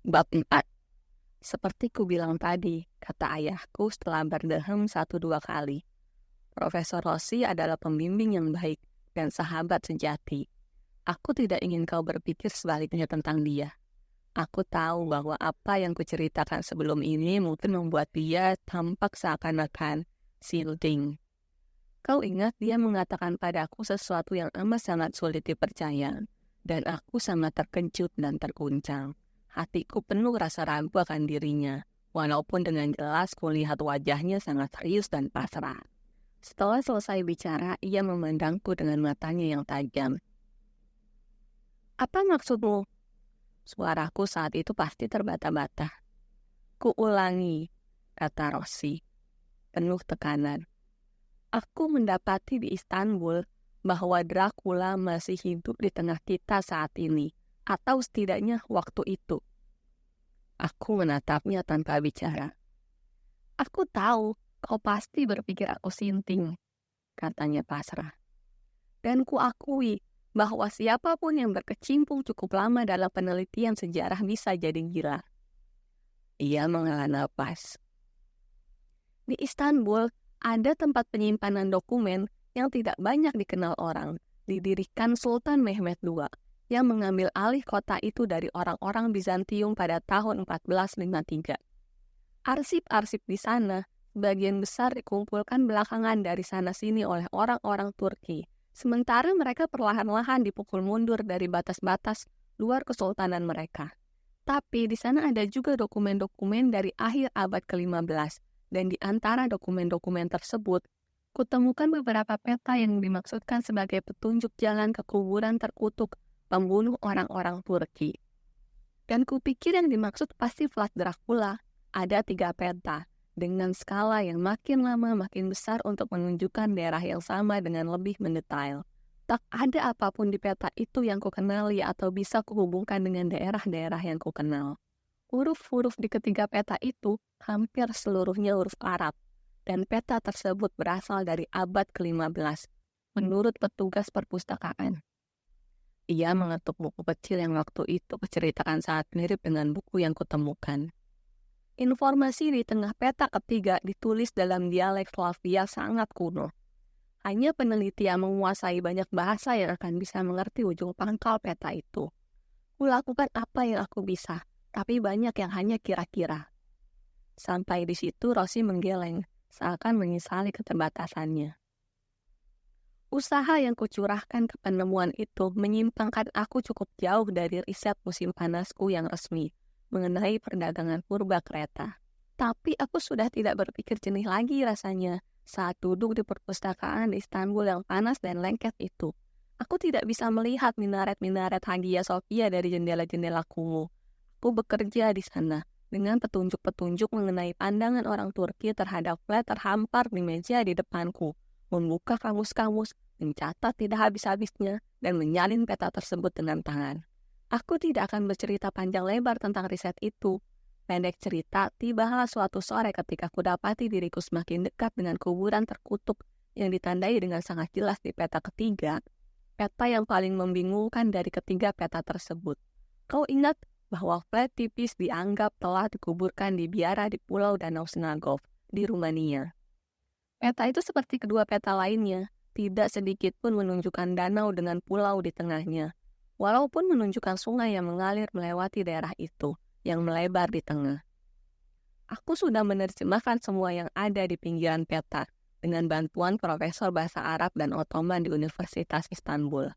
Bab 4. Seperti ku bilang tadi, kata ayahku setelah berdehem 1-2 kali. Profesor Rossi adalah pembimbing yang baik dan sahabat sejati. Aku tidak ingin kau berpikir sebaliknya tentang dia. Aku tahu bahwa apa yang kuceritakan sebelum ini mungkin membuat dia tampak seakan-akan shielding. Kau ingat dia mengatakan padaku sesuatu yang amat sangat sulit dipercaya, dan aku sangat terkejut dan terguncang. Hatiku penuh rasa ragu akan dirinya, walaupun dengan jelas kulihat wajahnya sangat serius dan pasrah. Setelah selesai bicara, ia memandangku dengan matanya yang tajam. "Apa maksudmu?" Suaraku saat itu pasti terbata-bata. "Kuulangi," kata Rossi, penuh tekanan. "Aku mendapati di Istanbul bahwa Dracula masih hidup di tengah kita saat ini, atau setidaknya waktu itu." Aku menatapnya tanpa bicara. "Aku tahu kau pasti berpikir aku sinting," katanya pasrah. "Dan kuakui bahwa siapapun yang berkecimpung cukup lama dalam penelitian sejarah bisa jadi gila." Ia menghela napas. "Di Istanbul ada tempat penyimpanan dokumen yang tidak banyak dikenal orang, didirikan Sultan Mehmed II, yang mengambil alih kota itu dari orang-orang Bizantium pada tahun 1453. Arsip-arsip di sana sebagian besar dikumpulkan belakangan dari sana-sini oleh orang-orang Turki, sementara mereka perlahan-lahan dipukul mundur dari batas-batas luar kesultanan mereka. Tapi di sana ada juga dokumen-dokumen dari akhir abad ke-15, dan di antara dokumen-dokumen tersebut, kutemukan beberapa peta yang dimaksudkan sebagai petunjuk jalan ke kuburan terkutuk pembunuh orang-orang Turki. Dan kupikir yang dimaksud pasti Vlad Dracula. Ada 3 peta, dengan skala yang makin lama makin besar untuk menunjukkan daerah yang sama dengan lebih mendetail. Tak ada apapun di peta itu yang kukenali atau bisa kuhubungkan dengan daerah-daerah yang kukenal. Huruf-huruf di ketiga peta itu hampir seluruhnya huruf Arab, dan peta tersebut berasal dari abad ke-15, menurut petugas perpustakaan. Ia mengetuk buku kecil yang waktu itu kuceritakan saat mirip dengan buku yang kutemukan. Informasi di tengah peta ketiga ditulis dalam dialek Slavia sangat kuno. Hanya peneliti yang menguasai banyak bahasa yang akan bisa mengerti ujung pangkal peta itu. Kulakukan apa yang aku bisa, tapi banyak yang hanya kira-kira. Sampai di situ Rossi menggeleng, seakan menyesali keterbatasannya. Usaha yang kucurahkan ke penemuan itu menyimpangkan aku cukup jauh dari riset musim panasku yang resmi mengenai perdagangan purba kereta. Tapi aku sudah tidak berpikir jernih lagi rasanya saat duduk di perpustakaan di Istanbul yang panas dan lengket itu. Aku tidak bisa melihat minaret-minaret Hagia Sophia dari jendela-jendela kumuh. Aku bekerja di sana dengan petunjuk-petunjuk mengenai pandangan orang Turki terhadap flat terhampar di meja di depanku, membuka kamus-kamus, mencatat tidak habis-habisnya, dan menyalin peta tersebut dengan tangan. Aku tidak akan bercerita panjang lebar tentang riset itu. Pendek cerita, tibalah suatu sore ketika kudapati diriku semakin dekat dengan kuburan terkutuk yang ditandai dengan sangat jelas di peta ketiga, peta yang paling membingungkan dari ketiga peta tersebut. Kau ingat bahwa flat tipis dianggap telah dikuburkan di biara di Pulau Danau Snagov, di Rumania. Peta itu seperti kedua peta lainnya, tidak sedikit pun menunjukkan danau dengan pulau di tengahnya, walaupun menunjukkan sungai yang mengalir melewati daerah itu, yang melebar di tengah. Aku sudah menerjemahkan semua yang ada di pinggiran peta, dengan bantuan Profesor Bahasa Arab dan Ottoman di Universitas Istanbul.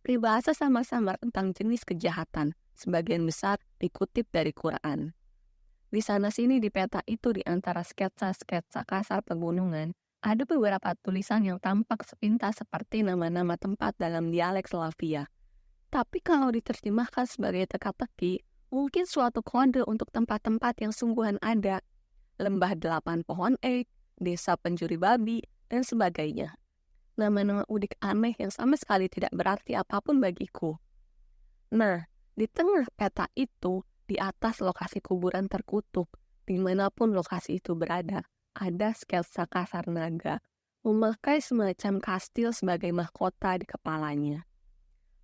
Peribahasa sama-sama tentang jenis kejahatan, sebagian besar dikutip dari Quran. Di sana-sini di peta itu di antara sketsa-sketsa kasar pegunungan, ada beberapa tulisan yang tampak sepintas seperti nama-nama tempat dalam dialek Slavia. Tapi kalau diterjemahkan sebagai teka-teki, mungkin suatu kode untuk tempat-tempat yang sungguhan ada. Lembah 8 pohon ek, desa pencuri babi, dan sebagainya. Nama-nama udik aneh yang sama sekali tidak berarti apapun bagiku. Nah, di tengah peta itu, di atas lokasi kuburan terkutuk, dimanapun lokasi itu berada, ada sketsa kasar naga, memakai semacam kastil sebagai mahkota di kepalanya.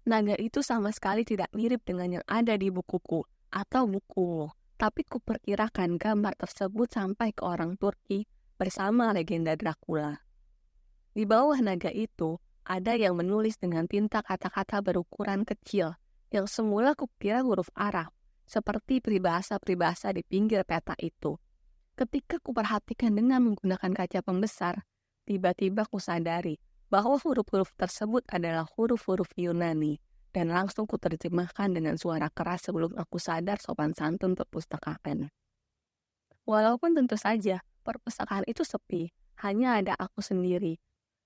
Naga itu sama sekali tidak mirip dengan yang ada di bukuku, atau bukumu, tapi kuperkirakan gambar tersebut sampai ke orang Turki bersama legenda Dracula. Di bawah naga itu, ada yang menulis dengan tinta kata-kata berukuran kecil, yang semula kukira huruf Arab, seperti peribahasa-peribahasa di pinggir peta itu. Ketika kuperhatikan dengan menggunakan kaca pembesar, tiba-tiba kusadari bahwa huruf-huruf tersebut adalah huruf-huruf Yunani, dan langsung kuterjemahkan dengan suara keras sebelum aku sadar sopan santun perpustakaan. Walaupun tentu saja perpustakaan itu sepi, hanya ada aku sendiri,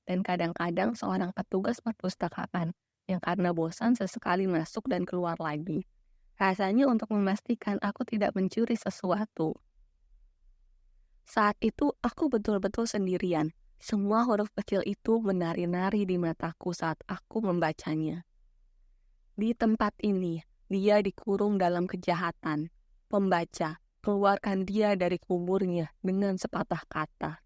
dan kadang-kadang seorang petugas perpustakaan yang karena bosan sesekali masuk dan keluar lagi. Rasanya untuk memastikan aku tidak mencuri sesuatu. Saat itu aku betul-betul sendirian. Semua huruf kecil itu menari-nari di mataku saat aku membacanya. Di tempat ini, dia dikurung dalam kejahatan. Pembaca, keluarkan dia dari kuburnya dengan sepatah kata.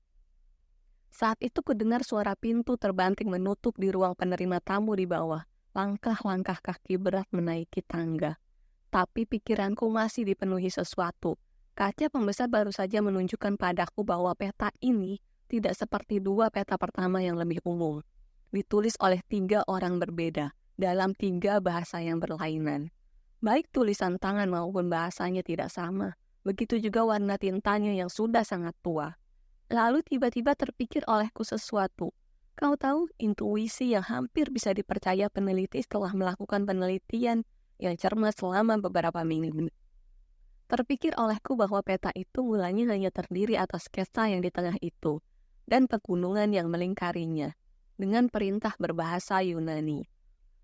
Saat itu kudengar suara pintu terbanting menutup di ruang penerima tamu di bawah. Langkah-langkah kaki berat menaiki tangga. Tapi pikiranku masih dipenuhi sesuatu. Kaca pembesar baru saja menunjukkan padaku bahwa peta ini tidak seperti dua peta pertama yang lebih umum. Ditulis oleh 3 orang berbeda, dalam 3 bahasa yang berlainan. Baik tulisan tangan maupun bahasanya tidak sama. Begitu juga warna tintanya yang sudah sangat tua. Lalu tiba-tiba terpikir olehku sesuatu. Kau tahu, intuisi yang hampir bisa dipercaya peneliti setelah melakukan penelitian yang cermat selama beberapa minggu. Terpikir olehku bahwa peta itu mulanya hanya terdiri atas sketsa yang di tengah itu, dan pegunungan yang melingkarinya, dengan perintah berbahasa Yunani.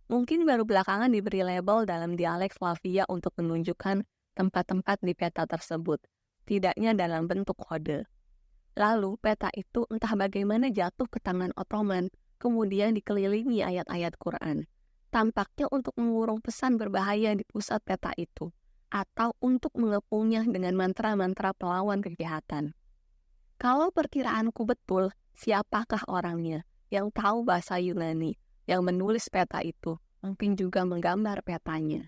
Mungkin baru belakangan diberi label dalam dialek Slavia untuk menunjukkan tempat-tempat di peta tersebut, tidaknya dalam bentuk kode. Lalu peta itu entah bagaimana jatuh ke tangan Ottoman, kemudian dikelilingi ayat-ayat Quran. Tampaknya untuk mengurung pesan berbahaya di pusat peta itu, atau untuk mengepungnya dengan mantra-mantra pelawan kejahatan. Kalau perkiraanku betul, siapakah orangnya yang tahu bahasa Yunani, yang menulis peta itu, mungkin juga menggambar petanya.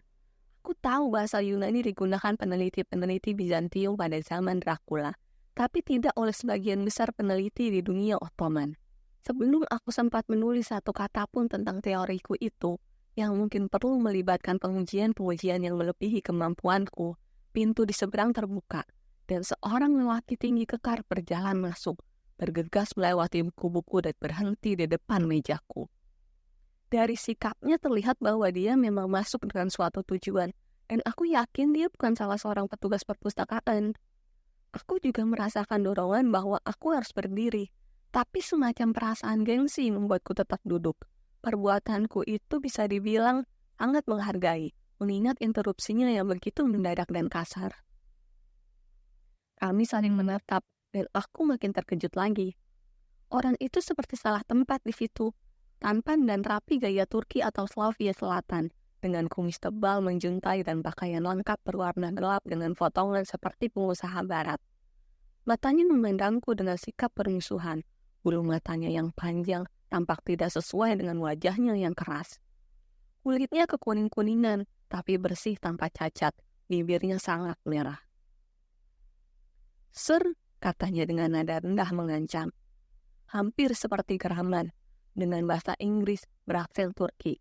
Aku tahu bahasa Yunani digunakan peneliti-peneliti Bizantium pada zaman Dracula, tapi tidak oleh sebagian besar peneliti di dunia Ottoman. Sebelum aku sempat menulis satu kata pun tentang teoriku itu, yang mungkin perlu melibatkan pengujian-pengujian yang melebihi kemampuanku, pintu di seberang terbuka, dan seorang lelaki tinggi kekar berjalan masuk, bergegas melewati buku-buku dan berhenti di depan mejaku. Dari sikapnya terlihat bahwa dia memang masuk dengan suatu tujuan, dan aku yakin dia bukan salah seorang petugas perpustakaan. Aku juga merasakan dorongan bahwa aku harus berdiri, tapi semacam perasaan gengsi membuatku tetap duduk. Perbuatanku itu bisa dibilang sangat menghargai, mengingat interupsinya yang begitu mendadak dan kasar. Kami saling menatap, dan aku makin terkejut lagi. Orang itu seperti salah tempat di situ, tampan dan rapi gaya Turki atau Slavia Selatan, dengan kumis tebal menjuntai dan pakaian lengkap berwarna gelap dengan potongan seperti pengusaha barat. Matanya memandangku dengan sikap permusuhan, bulu matanya yang panjang tampak tidak sesuai dengan wajahnya yang keras. Kulitnya kekuning-kuningan, tapi bersih tanpa cacat, bibirnya sangat merah. "Sir," katanya dengan nada rendah mengancam, hampir seperti geraman, dengan bahasa Inggris beraksen Turki.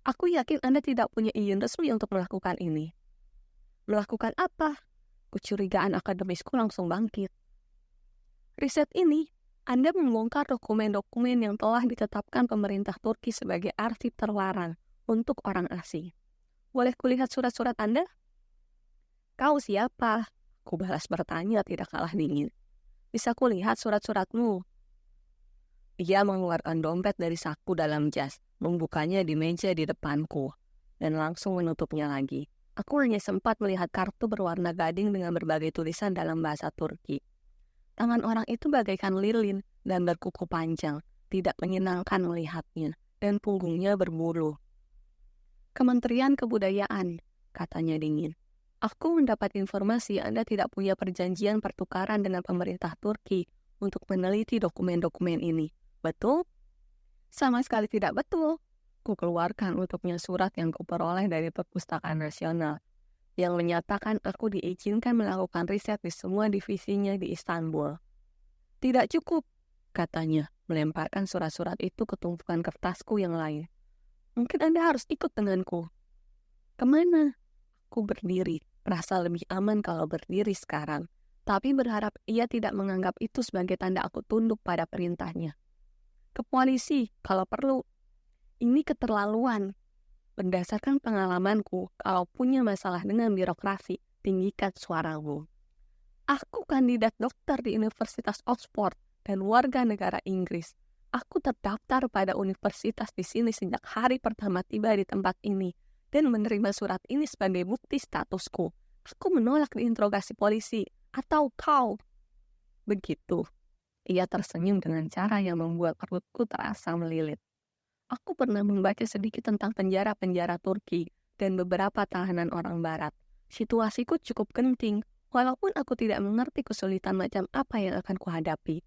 "Aku yakin Anda tidak punya izin resmi untuk melakukan ini." "Melakukan apa?" Kecurigaan akademisku langsung bangkit. "Riset ini, Anda membongkar dokumen-dokumen yang telah ditetapkan pemerintah Turki sebagai arsip terlarang untuk orang asing. Boleh kulihat surat-surat Anda?" "Kau siapa?" Ku balas bertanya tidak kalah dingin. "Bisa kulihat surat-suratmu?" Dia mengeluarkan dompet dari saku dalam jas, membukanya di meja di depanku, dan langsung menutupnya lagi. Aku hanya sempat melihat kartu berwarna gading dengan berbagai tulisan dalam bahasa Turki. Tangan orang itu bagaikan lilin dan berkuku panjang, tidak menyenangkan melihatnya, dan punggungnya berbulu. "Kementerian Kebudayaan," katanya dingin. "Aku mendapat informasi Anda tidak punya perjanjian pertukaran dengan pemerintah Turki untuk meneliti dokumen-dokumen ini. Betul?" "Sama sekali tidak betul." Ku keluarkan untuknya surat yang kuperoleh dari Perpustakaan Nasional. yang menyatakan aku diizinkan melakukan riset di semua divisinya di Istanbul. Tidak cukup, katanya, melemparkan surat-surat itu ke tumpukan kertasku yang lain. Mungkin Anda harus ikut denganku. Kemana? Aku berdiri, merasa lebih aman kalau berdiri sekarang, tapi berharap ia tidak menganggap itu sebagai tanda aku tunduk pada perintahnya. Ke polisi, kalau perlu. Ini keterlaluan. Berdasarkan pengalamanku, kalau punya masalah dengan birokrasi, tinggikan suaramu. Aku kandidat dokter di Universitas Oxford dan warga negara Inggris. Aku terdaftar pada universitas di sini sejak hari pertama tiba di tempat ini dan menerima surat ini sebagai bukti statusku. Aku menolak diinterogasi polisi. Atau kau? Begitu. Ia tersenyum dengan cara yang membuat perutku terasa melilit. Aku pernah membaca sedikit tentang penjara-penjara Turki dan beberapa tahanan orang barat. Situasiku cukup genting, walaupun aku tidak mengerti kesulitan macam apa yang akan kuhadapi.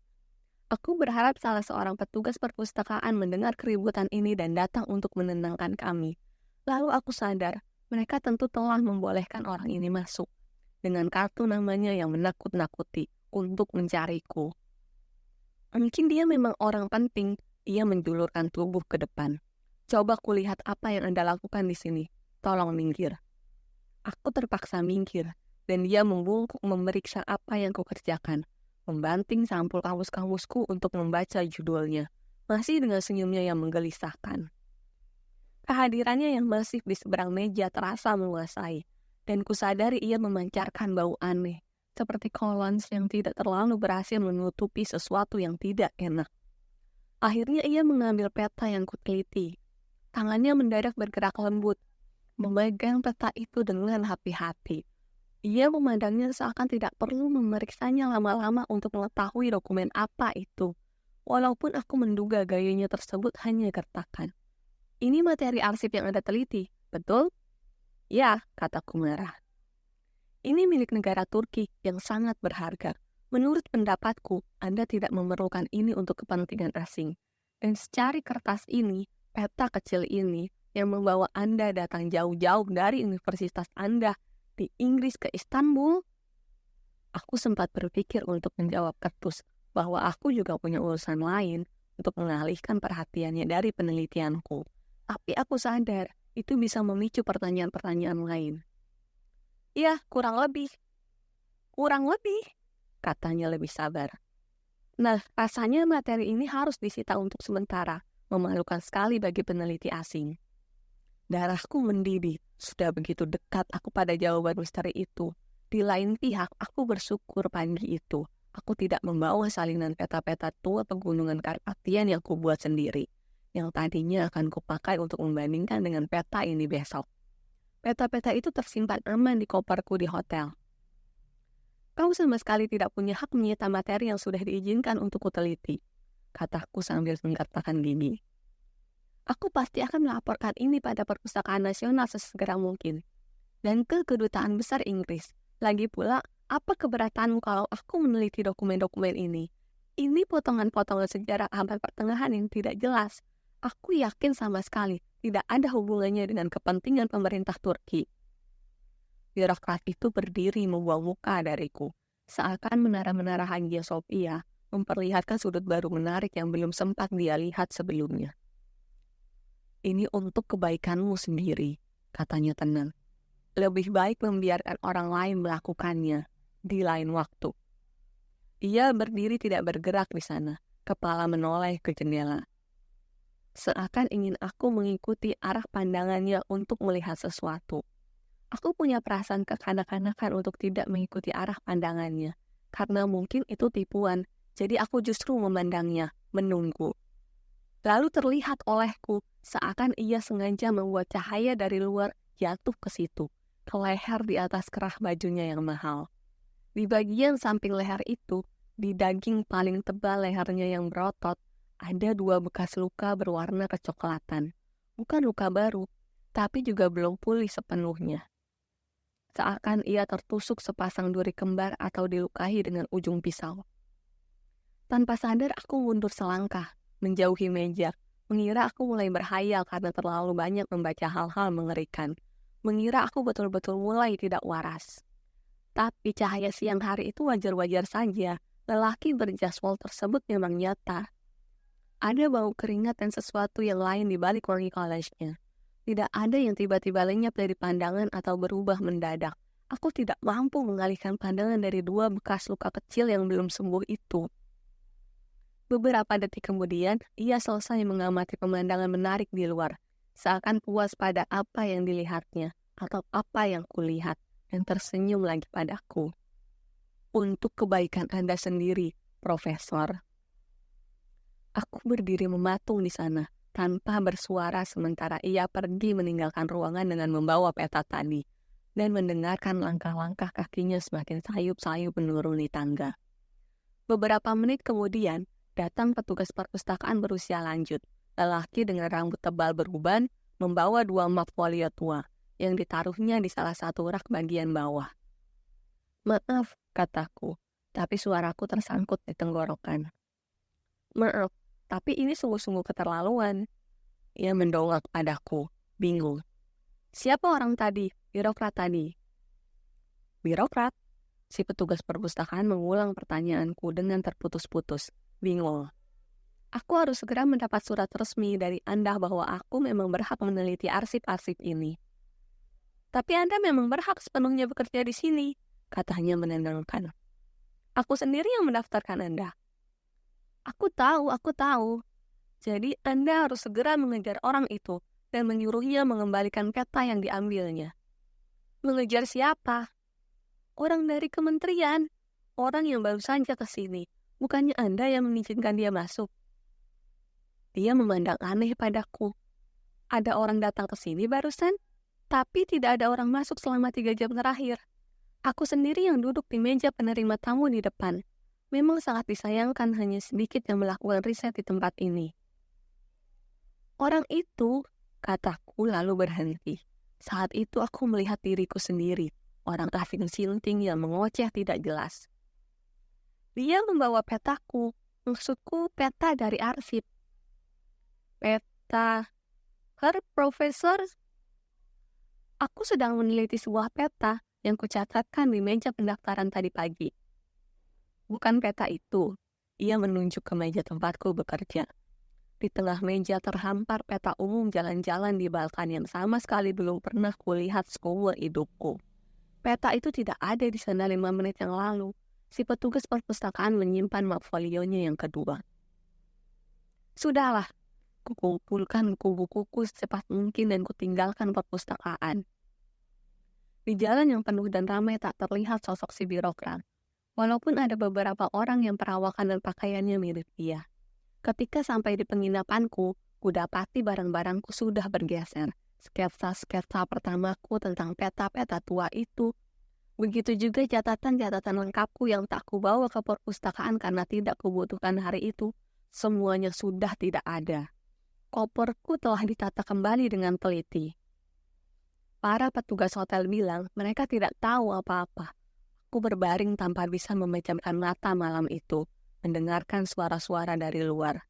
Aku berharap salah seorang petugas perpustakaan mendengar keributan ini dan datang untuk menenangkan kami. Lalu aku sadar, mereka tentu telah membolehkan orang ini masuk, dengan kartu namanya yang menakut-nakuti, untuk mencariku. Mungkin dia memang orang penting. Ia menjulurkan tubuh ke depan. Coba kulihat apa yang Anda lakukan di sini. Tolong minggir. Aku terpaksa minggir, dan dia membungkuk memeriksa apa yang kukerjakan. Membanting sampul kamus-kamusku untuk membaca judulnya, masih dengan senyumnya yang menggelisahkan. Kehadirannya yang masif di seberang meja terasa menguasai, dan kusadari ia memancarkan bau aneh, seperti kolons yang tidak terlalu berhasil menutupi sesuatu yang tidak enak. Akhirnya ia mengambil peta yang kuteliti. Tangannya mendadak bergerak lembut, memegang peta itu dengan hati-hati. Ia memandangnya seakan tidak perlu memeriksanya lama-lama untuk mengetahui dokumen apa itu. Walaupun aku menduga gayanya tersebut hanya gertakan. Ini materi arsip yang Anda teliti, betul? Ya, kataku merah. Ini milik negara Turki yang sangat berharga. Menurut pendapatku, Anda tidak memerlukan ini untuk kepentingan asing. Dan secari kertas ini, peta kecil ini, yang membawa Anda datang jauh-jauh dari universitas Anda di Inggris ke Istanbul. Aku sempat berpikir untuk menjawab ketus bahwa aku juga punya urusan lain untuk mengalihkan perhatiannya dari penelitianku. Tapi aku sadar, itu bisa memicu pertanyaan-pertanyaan lain. Ya, kurang lebih, katanya lebih sabar. Nah, rasanya materi ini harus disita untuk sementara, memalukan sekali bagi peneliti asing. Darahku mendidih, sudah begitu dekat aku pada jawaban misteri itu. Di lain pihak, aku bersyukur pagi itu. Aku tidak membawa salinan peta-peta tua pegunungan Karpatian yang kubuat sendiri, yang tadinya akan kupakai untuk membandingkan dengan peta ini besok. Peta-peta itu tersimpan aman di koperku di hotel. Kau sama sekali tidak punya hak menyita materi yang sudah diizinkan untuk kuteliti, kataku sambil menggertakkan gigi. Aku pasti akan melaporkan ini pada Perpustakaan Nasional sesegera mungkin, dan ke Kedutaan Besar Inggris. Lagi pula, apa keberatanmu kalau aku meneliti dokumen-dokumen ini? Ini potongan-potongan sejarah abad pertengahan yang tidak jelas. Aku yakin sama sekali tidak ada hubungannya dengan kepentingan pemerintah Turki. Birokrat itu berdiri membuang muka dariku, seakan menara-menara Hagia Sophia memperlihatkan sudut baru menarik yang belum sempat dia lihat sebelumnya. Ini untuk kebaikanmu sendiri, katanya tenang. Lebih baik membiarkan orang lain melakukannya di lain waktu. Ia berdiri tidak bergerak di sana, kepala menoleh ke jendela. Seakan ingin aku mengikuti arah pandangannya untuk melihat sesuatu. Aku punya perasaan kekanak-kanakan untuk tidak mengikuti arah pandangannya, karena mungkin itu tipuan, jadi aku justru memandangnya, menunggu. Lalu terlihat olehku, seakan ia sengaja membuat cahaya dari luar jatuh ke situ, ke leher di atas kerah bajunya yang mahal. Di bagian samping leher itu, di daging paling tebal lehernya yang berotot, ada 2 bekas luka berwarna kecoklatan. Bukan luka baru, tapi juga belum pulih sepenuhnya. Seakan ia tertusuk sepasang duri kembar atau dilukai dengan ujung pisau. Tanpa sadar aku mundur selangkah, menjauhi meja, mengira aku mulai berhayal karena terlalu banyak membaca hal-hal mengerikan. mengira aku betul-betul mulai tidak waras. Tapi cahaya siang hari itu wajar-wajar saja. Lelaki berjaswal tersebut memang nyata. Ada bau keringat dan sesuatu yang lain di balik wangi kolesnya. Tidak ada yang tiba-tiba lenyap dari pandangan atau berubah mendadak. Aku tidak mampu mengalihkan pandangan dari dua bekas luka kecil yang belum sembuh itu. Beberapa detik kemudian, ia selesai mengamati pemandangan menarik di luar. Seakan puas pada apa yang dilihatnya, atau apa yang kulihat, dan tersenyum lagi padaku. Untuk kebaikan Anda sendiri, Profesor. Aku berdiri mematung di sana, tanpa bersuara sementara ia pergi meninggalkan ruangan dengan membawa peta tadi, dan mendengarkan langkah-langkah kakinya semakin sayup-sayup menuruni tangga. Beberapa menit kemudian, datang petugas perpustakaan berusia lanjut, lelaki dengan rambut tebal beruban, membawa 2 map folio tua, yang ditaruhnya di salah satu rak bagian bawah. "Maaf," kataku, tapi suaraku tersangkut di tenggorokan. "Maaf, tapi ini sungguh-sungguh keterlaluan." Ia mendongak padaku, bingung. "Siapa orang tadi? Birokrat tadi?" "Birokrat?" Si petugas perpustakaan mengulang pertanyaanku dengan terputus-putus, bingung. "Aku harus segera mendapat surat resmi dari Anda bahwa aku memang berhak meneliti arsip-arsip ini." "Tapi Anda memang berhak sepenuhnya bekerja di sini," katanya menenangkan. "Aku sendiri yang mendaftarkan Anda." Aku tahu. Jadi Anda harus segera mengejar orang itu dan menyuruhnya mengembalikan peta yang diambilnya." "Mengejar siapa?" "Orang dari kementerian. Orang yang baru saja ke sini. Bukannya Anda yang mengizinkan dia masuk?" Dia memandang aneh padaku. "Ada orang datang ke sini barusan, tapi tidak ada orang masuk selama 3 jam terakhir. Aku sendiri yang duduk di meja penerima tamu di depan. Memang sangat disayangkan hanya sedikit yang melakukan riset di tempat ini." "Orang itu," kataku lalu berhenti. Saat itu aku melihat diriku sendiri, orang asing sinting yang mengoceh tidak jelas. "Dia membawa petaku, maksudku peta dari arsip." "Peta? Herr Profesor?" "Aku sedang meneliti sebuah peta yang kucatatkan di meja pendaftaran tadi pagi." "Bukan peta itu." Ia menunjuk ke meja tempatku bekerja. Di tengah meja terhampar peta umum jalan-jalan di Balkan yang sama sekali belum pernah kulihat seumur hidupku. Peta itu tidak ada di sana 5 menit yang lalu. Si petugas perpustakaan menyimpan map folionya yang kedua. "Sudahlah," kukumpulkan buku-bukuku secepat mungkin dan kutinggalkan perpustakaan. Di jalan yang penuh dan ramai tak terlihat sosok si birokrat, walaupun ada beberapa orang yang perawakan dan pakaiannya mirip dia. Ketika sampai di penginapanku, kudapati barang-barangku sudah bergeser. Sketsa-sketsa pertamaku tentang peta-peta tua itu. Begitu juga catatan-catatan lengkapku yang tak kubawa ke perpustakaan karena tidak kubutuhkan hari itu. Semuanya sudah tidak ada. Koperku telah ditata kembali dengan teliti. Para petugas hotel bilang mereka tidak tahu apa-apa. Aku berbaring tanpa bisa memejamkan mata malam itu, mendengarkan suara-suara dari luar.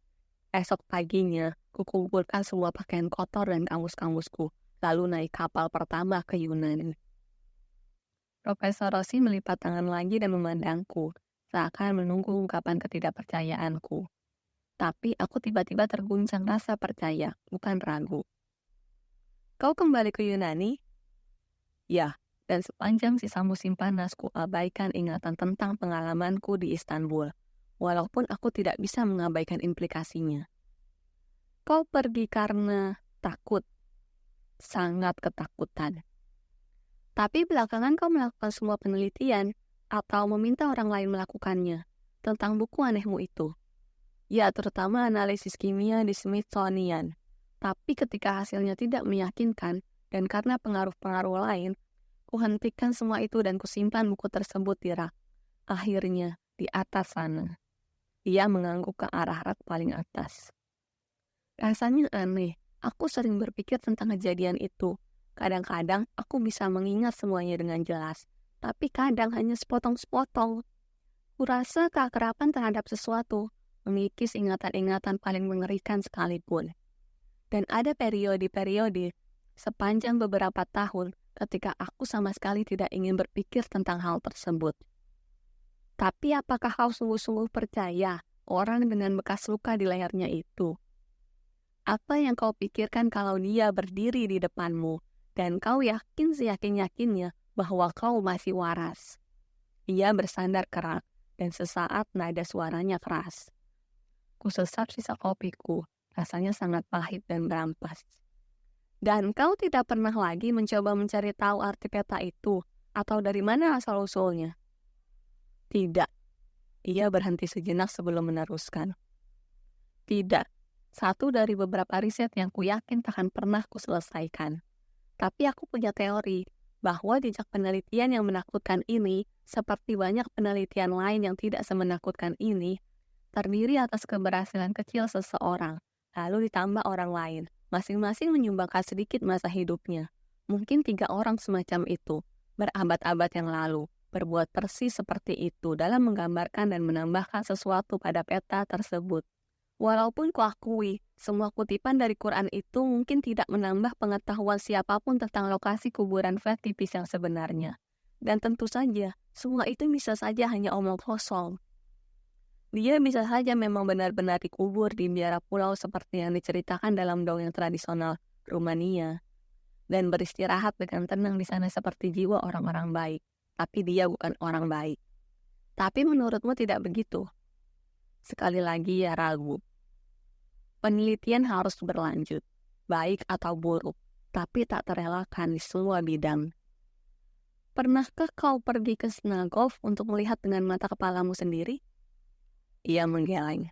Esok paginya, kukumpulkan semua pakaian kotor dan kamus-kamusku, lalu naik kapal pertama ke Yunani. Profesor Rossi melipat tangan lagi dan memandangku, seakan menunggu ungkapan ketidakpercayaanku. Tapi aku tiba-tiba terguncang rasa percaya, bukan ragu. "Kau kembali ke Yunani?" "Ya, dan sepanjang sisa musim panas abaikan ingatan tentang pengalamanku di Istanbul, walaupun aku tidak bisa mengabaikan implikasinya." "Kau pergi karena takut?" "Sangat ketakutan." "Tapi belakangan kau melakukan semua penelitian atau meminta orang lain melakukannya tentang buku anehmu itu?" "Ya, terutama analisis kimia di Smithsonian. Tapi ketika hasilnya tidak meyakinkan dan karena pengaruh-pengaruh lain, kuhentikan semua itu dan kusimpan buku tersebut di rak. Akhirnya, di atas sana." Ia mengangguk ke arah rak paling atas. Rasanya aneh. Aku sering berpikir tentang kejadian itu. Kadang-kadang aku bisa mengingat semuanya dengan jelas, tapi kadang hanya sepotong-sepotong. Kurasa keakraban terhadap sesuatu mengikis ingatan-ingatan paling mengerikan sekalipun. Dan ada periode-periode sepanjang beberapa tahun ketika aku sama sekali tidak ingin berpikir tentang hal tersebut. Tapi apakah kau sungguh-sungguh percaya orang dengan bekas luka di lehernya itu? Apa yang kau pikirkan kalau dia berdiri di depanmu dan kau yakin seyakin-yakinnya bahwa kau masih waras? Ia bersandar kerak dan sesaat nada suaranya keras. Kusesap sisa kopiku, rasanya sangat pahit dan berampas. Dan kau tidak pernah lagi mencoba mencari tahu arti peta itu, atau dari mana asal-usulnya? Tidak. Ia berhenti sejenak sebelum meneruskan. Tidak. Satu dari beberapa riset yang ku yakin takkan pernah ku selesaikan. Tapi aku punya teori bahwa jejak penelitian yang menakutkan ini, seperti banyak penelitian lain yang tidak semenakutkan ini, terdiri atas keberhasilan kecil seseorang, lalu ditambah orang lain, masing-masing menyumbangkan sedikit masa hidupnya. Mungkin 3 orang semacam itu, berabad-abad yang lalu, berbuat persis seperti itu dalam menggambarkan dan menambahkan sesuatu pada peta tersebut. Walaupun kuakui, semua kutipan dari Quran itu mungkin tidak menambah pengetahuan siapapun tentang lokasi kuburan Fat tipis yang sebenarnya. Dan tentu saja, semua itu bisa saja hanya omong kosong. Dia bisa saja memang benar-benar dikubur di biara pulau seperti yang diceritakan dalam dongeng tradisional Rumania, dan beristirahat dengan tenang di sana seperti jiwa orang-orang baik. Tapi dia bukan orang baik. Tapi menurutmu tidak begitu? Sekali lagi ya ragu. Penelitian harus berlanjut, baik atau buruk, tapi tak terelakkan di semua bidang. Pernahkah kau pergi ke sinagog untuk melihat dengan mata kepalamu sendiri? Ia menggeleng.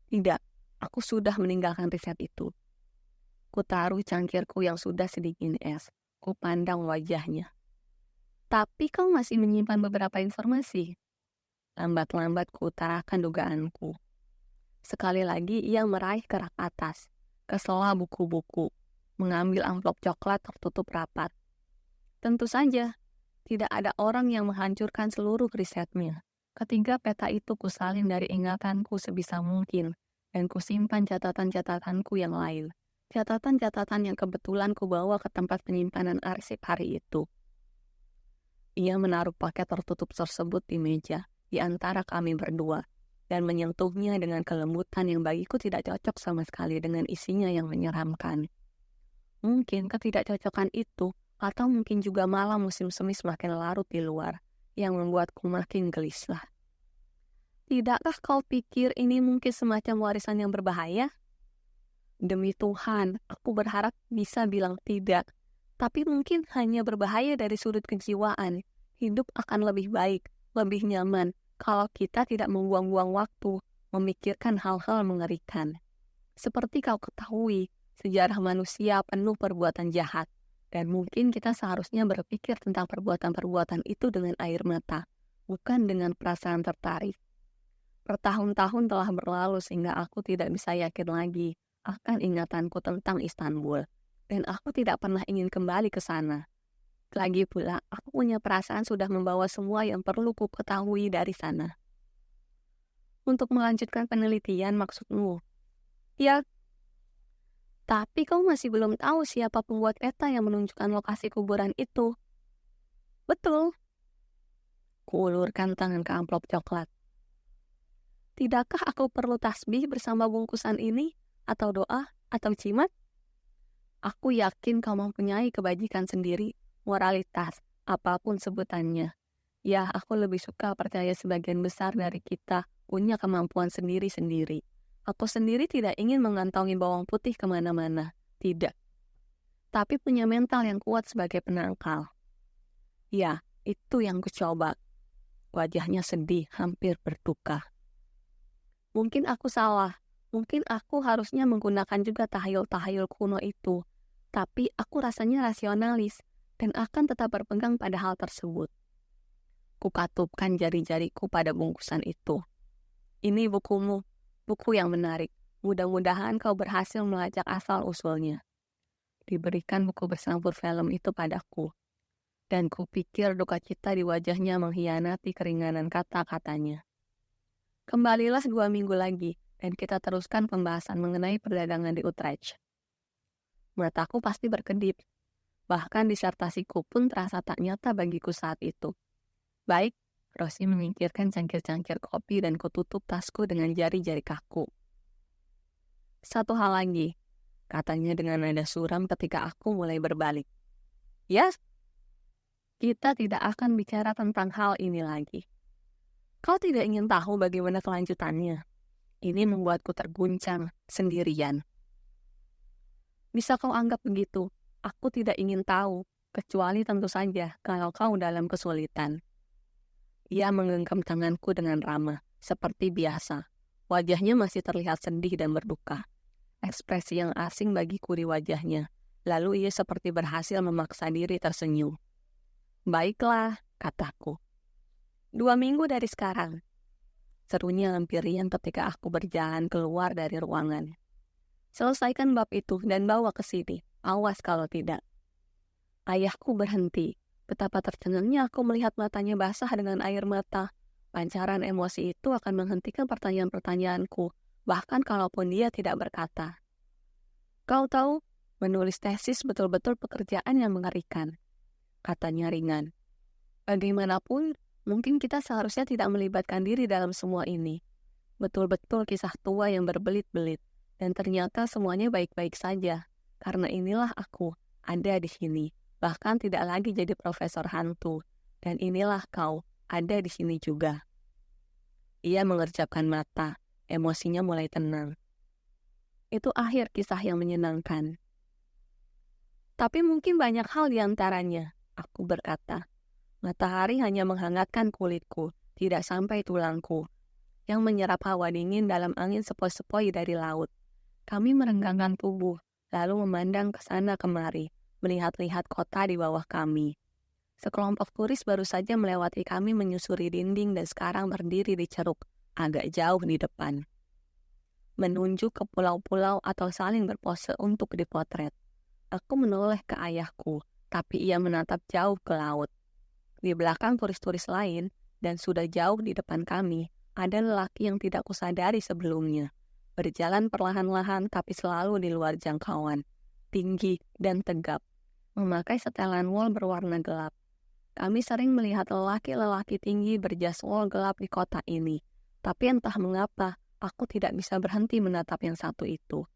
Tidak, aku sudah meninggalkan riset itu. Ku taruh cangkirku yang sudah sedingin es. Ku pandang wajahnya. Tapi kau masih menyimpan beberapa informasi. Lambat-lambat ku utarakan dugaanku. Sekali lagi ia meraih kerak atas, ke sela buku-buku, mengambil amplop coklat tertutup rapat. Tentu saja, tidak ada orang yang menghancurkan seluruh risetnya. Ketiga peta itu kusalin dari ingatanku sebisa mungkin, dan kusimpan catatan-catatanku yang lain. Catatan-catatan yang kebetulan kubawa ke tempat penyimpanan arsip hari itu. Ia menaruh paket tertutup tersebut di meja, di antara kami berdua, dan menyentuhnya dengan kelembutan yang bagiku tidak cocok sama sekali dengan isinya yang menyeramkan. Mungkin ketidakcocokan itu, atau mungkin juga malah musim semi semakin larut di luar, yang membuatku makin gelisah. Tidakkah kau pikir ini mungkin semacam warisan yang berbahaya? Demi Tuhan, aku berharap bisa bilang tidak. Tapi mungkin hanya berbahaya dari sudut kejiwaan. Hidup akan lebih baik, lebih nyaman, kalau kita tidak membuang-buang waktu memikirkan hal-hal mengerikan. Seperti kau ketahui, sejarah manusia penuh perbuatan jahat. Dan mungkin kita seharusnya berpikir tentang perbuatan-perbuatan itu dengan air mata, bukan dengan perasaan tertarik. Bertahun-tahun telah berlalu sehingga aku tidak bisa yakin lagi akan ingatanku tentang Istanbul. Dan aku tidak pernah ingin kembali ke sana. Lagi pula, aku punya perasaan sudah membawa semua yang perlu ku ketahui dari sana. Untuk melanjutkan penelitian maksudmu? Ya, tapi kau masih belum tahu siapa pembuat peta yang menunjukkan lokasi kuburan itu. Betul. Kuulurkan tangan ke amplop coklat. Tidakkah aku perlu tasbih bersama bungkusan ini? Atau doa? Atau jimat? Aku yakin kau mempunyai kebajikan sendiri, moralitas, apapun sebutannya. Ya, aku lebih suka percaya sebagian besar dari kita punya kemampuan sendiri-sendiri. Aku sendiri tidak ingin mengantongi bawang putih kemana-mana. Tidak. Tapi punya mental yang kuat sebagai penangkal. Ya, itu yang kucoba. Wajahnya sedih, hampir berduka. Mungkin aku salah. Mungkin aku harusnya menggunakan juga tahayul-tahayul kuno itu. Tapi aku rasanya rasionalis dan akan tetap berpegang pada hal tersebut. Kukatupkan jari-jariku pada bungkusan itu. Ini bukumu. Buku yang menarik. Mudah-mudahan kau berhasil melacak asal-usulnya. Diberikan buku bersampur film itu padaku. Dan kupikir duka cita di wajahnya mengkhianati keringanan kata-katanya. Kembalilah 2 minggu lagi, dan kita teruskan pembahasan mengenai perdagangan di Utrecht. Mataku pasti berkedip. Bahkan disertasiku pun terasa tak nyata bagiku saat itu. Baik, Rosi menyingkirkan cangkir-cangkir kopi dan kututup tasku dengan jari-jari kaku. Satu hal lagi, katanya dengan nada suram ketika aku mulai berbalik. Ya, kita tidak akan bicara tentang hal ini lagi. Kau tidak ingin tahu bagaimana kelanjutannya. Ini membuatku terguncang sendirian. Bisa kau anggap begitu? Aku tidak ingin tahu, kecuali tentu saja kalau kau dalam kesulitan. Ia menggenggam tanganku dengan ramah, seperti biasa. Wajahnya masih terlihat sedih dan berduka. Ekspresi yang asing bagiku di wajahnya. Lalu ia seperti berhasil memaksa diri tersenyum. Baiklah, kataku. 2 minggu dari sekarang. Serunya hampir riang ketika aku berjalan keluar dari ruangan. Selesaikan bab itu dan bawa ke sini. Awas kalau tidak. Ayahku berhenti. Betapa tercengangnya aku melihat matanya basah dengan air mata. Pancaran emosi itu akan menghentikan pertanyaan-pertanyaanku, bahkan kalaupun dia tidak berkata. Kau tahu, menulis tesis betul-betul pekerjaan yang mengerikan. Katanya ringan. Bagaimanapun, mungkin kita seharusnya tidak melibatkan diri dalam semua ini. Betul-betul kisah tua yang berbelit-belit. Dan ternyata semuanya baik-baik saja. Karena inilah aku, ada di sini. Bahkan tidak lagi jadi profesor hantu. Dan inilah kau, ada di sini juga. Ia mengerjapkan mata. Emosinya mulai tenang. Itu akhir kisah yang menyenangkan. Tapi mungkin banyak hal di antaranya, aku berkata. Matahari hanya menghangatkan kulitku, tidak sampai tulangku, yang menyerap hawa dingin dalam angin sepoi-sepoi dari laut. Kami merenggangkan tubuh, lalu memandang ke sana kemari, melihat-lihat kota di bawah kami. Sekelompok turis baru saja melewati kami menyusuri dinding dan sekarang berdiri di ceruk, agak jauh di depan. Menunjuk ke pulau-pulau atau saling berpose untuk dipotret. Aku menoleh ke ayahku, tapi ia menatap jauh ke laut. Di belakang turis-turis lain, dan sudah jauh di depan kami, ada lelaki yang tidak kusadari sebelumnya. Berjalan perlahan-lahan tapi selalu di luar jangkauan. Tinggi dan tegap. Memakai setelan wol berwarna gelap. Kami sering melihat lelaki-lelaki tinggi berjas wol gelap di kota ini. Tapi entah mengapa, aku tidak bisa berhenti menatap yang satu itu.